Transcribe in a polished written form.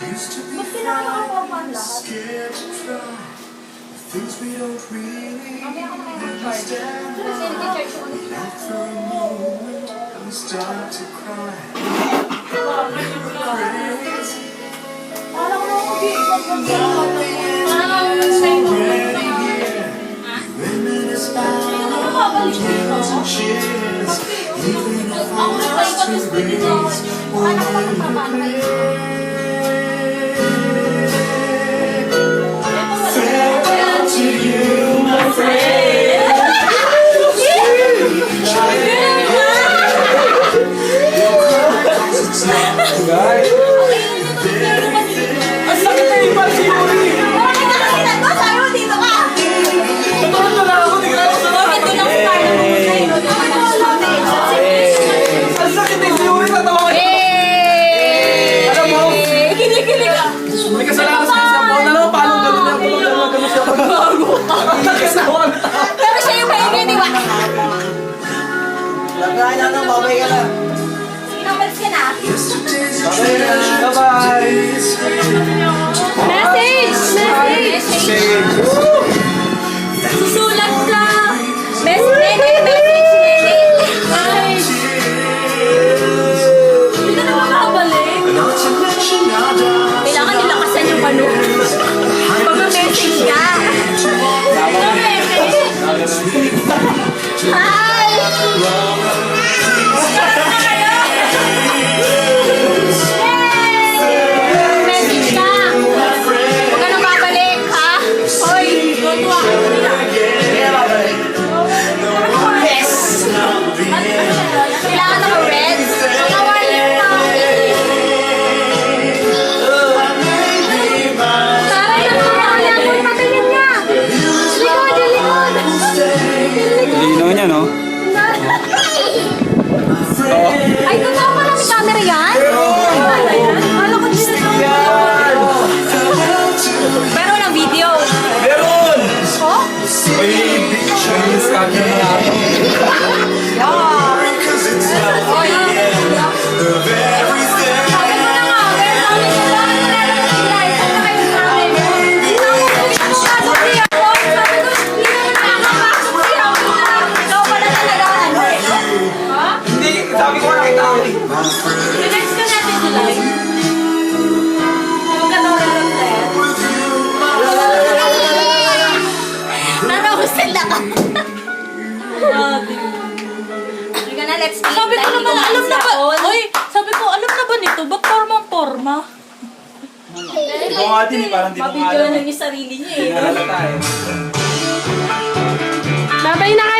Ba't pinakakapaman lahat? Things we don't really Mamaya ako nakikipag-card. Kasi nag-charge yung ulit. for a moment and start to cry. Alam ko na ako, parang ako mag-sign ko. Sino na makabalik dito? Ako na pa ikot yung speed dito. Mukha na ko magpapano kayo. Farewell to you, my friend. Ang sakit na yung pala si Yuri! Bakit nakasinan ko? Sabi mo dito ka! Natulog na lang ako, di ka ako sa Bakit doon ang star na Ang sakit na si Yuri, natawa ko. Alam mo, Kilig-kilig ka! may kasalanan sa isang buwan na lang, paano gano'n na gano'n siya pagbago. Ang nagkasawa na. Pero siya yung maingay, di ba? Lagay na lang, babay ka na. Sinamalis ka na. Babay ka na, bye-bye. Message! Message! Susulat ka! Message! Ay! Hindi ka na makakabalik. Kailangan nilakasan yung ano. Pag-message ka. Pag-message. Hi! Start na kayo! Yay! Message ka. Huwag ka nang babalik, ha? Hoy, tuwa ka nila. Yes! Kailangan ako red. Kawaii pa. Taray na kaya ako patingin niya. Likod, yung likod. Lino niya, no? Ay, totoo pala may camera yan? Kala ko din na pero walang video. Meron! Oh? May Chinese camera na ako. Oy. Sabi ko na nga, pero sabi ko lang na guys, saan na kayo sa amin? Pumasok siya ako. Sabi ko, hindi na nakakapasok siya ako. Ikaw pala talaga ano eh. Ha? Hindi, sabi ko nakita ko eh. Next ka natin July. Magkatawaran na yan. Nanahusin lang ako. Sige na, let's meet. Sabi ko naman, alam na ba? Oy, sabi ko, alam na ba nito? Ba't porma-porma? Ikaw nga din eh, parang di mo nga Mabidyo alam. na yung sarili niya eh. Nahalata eh. Babay na kayo!